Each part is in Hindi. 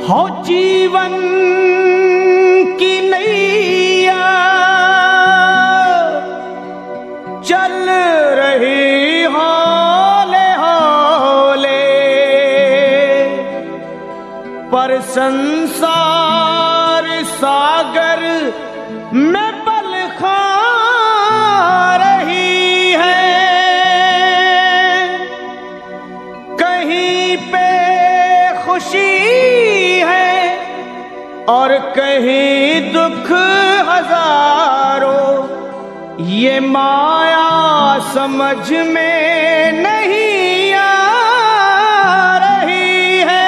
हो जीवन की नैया चल रही हौले हौले, पर संसार सागर में पल खा रही है। कहीं पे खुशी है और कहीं दुख हजारों, ये माया समझ में नहीं आ रही है।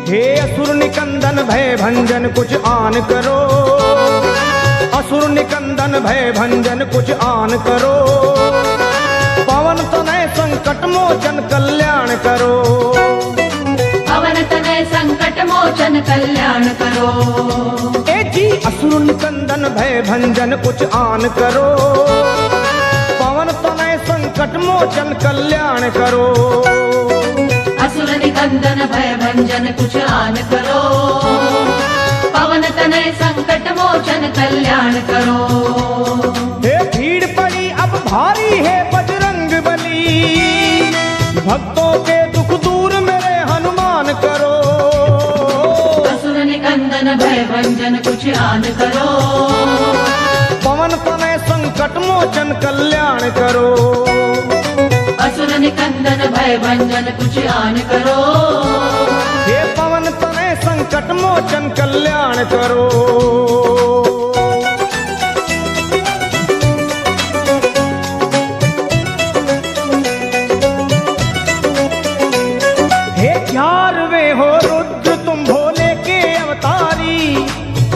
हे असुर निकंदन भय भंजन कुछ आन करो, असुर निकंदन भय भंजन कुछ आन करो। पवन तनय संकट मोचन कल्याण करो, पवन तनय संकट मोचन कल्याण करो। ए जी असुर निकंदन भय भंजन कुछ आन करो, पवन तनय संकट मोचन कल्याण करो। असुर निकंदन भय भंजन कुछ आन करो, पवन तनय संकट मोचन कल्याण करो। हे भीड़ पड़ी अब भारी है बजरंग बली, भक्तों के दुख दूर मेरे हनुमान करो। असुर निकंदन भय भंजन कुछ आन करो, पवन तनय संकट मोचन कल्याण करो। असुर निकंदन भय भंजन कुछ आन करो, हे पवन तनय संकट मोचन कल्याण करो। हे 11वें हो रुद्र तुम भोले के अवतारी,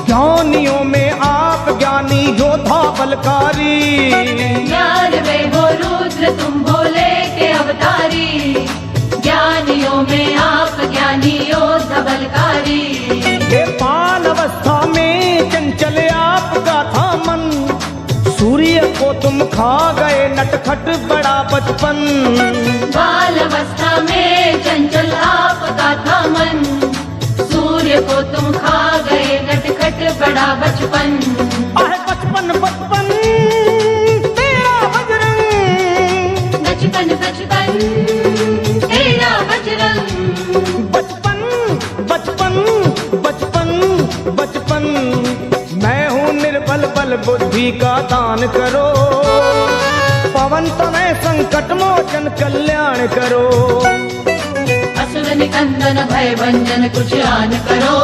ज्ञानियों में आप ज्ञानी योद्धा बलकारी। 11वें हो रुद्र तुम भोले के अवतारी, ज्ञानियों में आप ज्ञानी योद्धा बलकारी। हे बाल अवस्था में चंचल आपका था मन, सूर्य को तुम खा गए नटखट बड़ा बचपन। बाल अवस्था में चंचल आपका था मन, सूर्य को तुम खा गए नटखट बड़ा बचपन। आहे बचपन बचपन तेरा बजरंग, बचपन बचपन तेरा बजरंग। बचपन बचपन बचपन बचपन। मैं हूँ निर्बल बल बुद्धि का दान करो, पवन तनय संकट मोचन कल्याण करो। असुर निकंदन भय भंजन कुछ आन करो,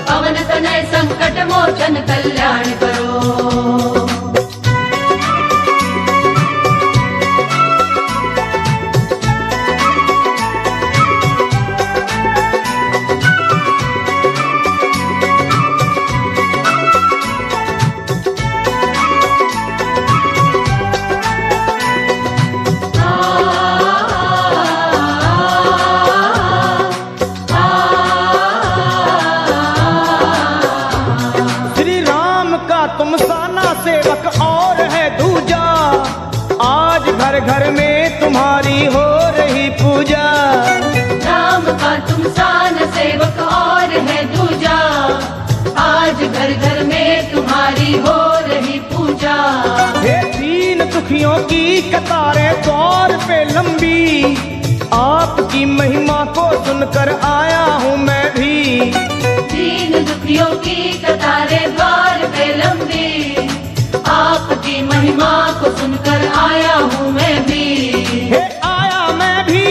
पवन तनय संकट मोचन कल्याण करो। तुम साना सेवक और है दूजा, आज घर घर में तुम्हारी हो रही पूजा। राम का तुम सान सेवक और है दूजा, आज घर घर में तुम्हारी हो रही पूजा। हे दीन दुखियों की कतारें द्वार पे लंबी, आपकी महिमा को सुनकर आया हूँ मैं भी। दीन दुखियों की कतारें द्वार पे लंबी, आपकी महिमा को सुनकर आया हूँ मैं भी। हे आया मैं भी,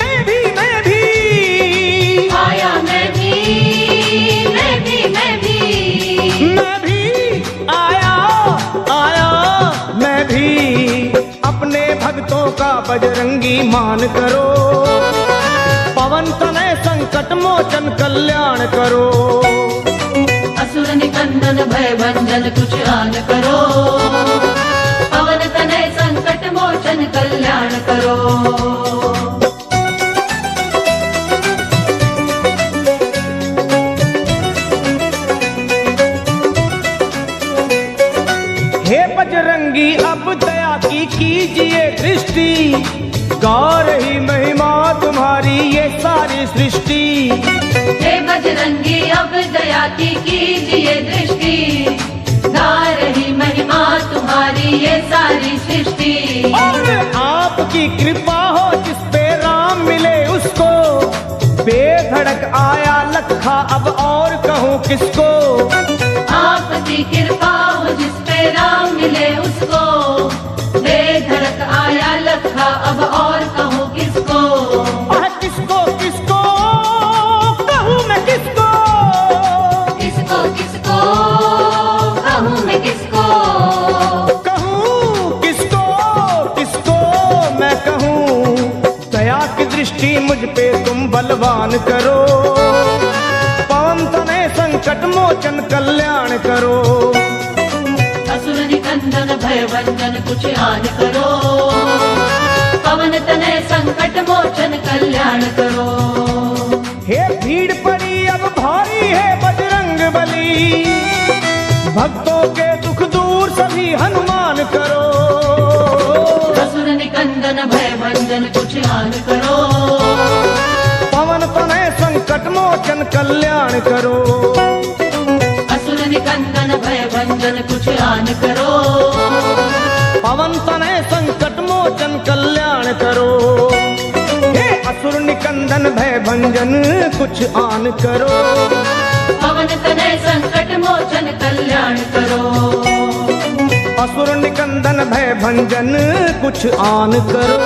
मैं भी मैं भी आया मैं भी, मैं भी मैं भी मैं भी आया आया मैं भी। अपने भक्तों का बजरंगी मान करो, पवन तनय संकट मोचन कल्याण करो। असुर निकंदन भय भंजन कुछ आन करो, पवन तनय संकट मोचन कल्याण करो। ये सारी सृष्टि। हे बजरंगी अब दया की कीजिए दृष्टि, गा रही महिमा तुम्हारी ये सारी सृष्टि। और आपकी कृपा हो जिस पे राम मिले उसको, बेधड़क आया लखा अब और कहूँ किसको। आपकी कृपा हो जिस पे राम मिले उसको, बेधड़क आया लखा अब और कहूँ किसको। किसको किसको कहूँ मैं किसको, किसको किसको कहूँ मैं किसको, कहूँ किसको किसको मैं कहूँ। दया की दृष्टि मुझ पे तुम बलवान करो, पवन तने संकट मोचन कल्याण करो। असुर निकंदन भय भंजन कुछ आन करो, पवन तनय संकट मोचन कल्याण करो। हे भीड़ पड़ी अब भारी है बजरंग बली, भक्तों के दुख दूर सभी हनुमान करो। असुर निकंदन भय भंजन कुछ आन करो, पवन तनय संकट मोचन कल्याण करो। असुर निकंदन भय भंजन कुछ आन करो, पवन तनय संकट मोचन कल्याण करो। हे असुर निकंदन भय भंजन कुछ आन करो, पवन तनय संकट मोचन कल्याण करो। असुर निकंदन भय भंजन कुछ आन करो,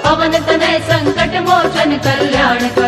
पवन तनय संकट मोचन कल्याण करो।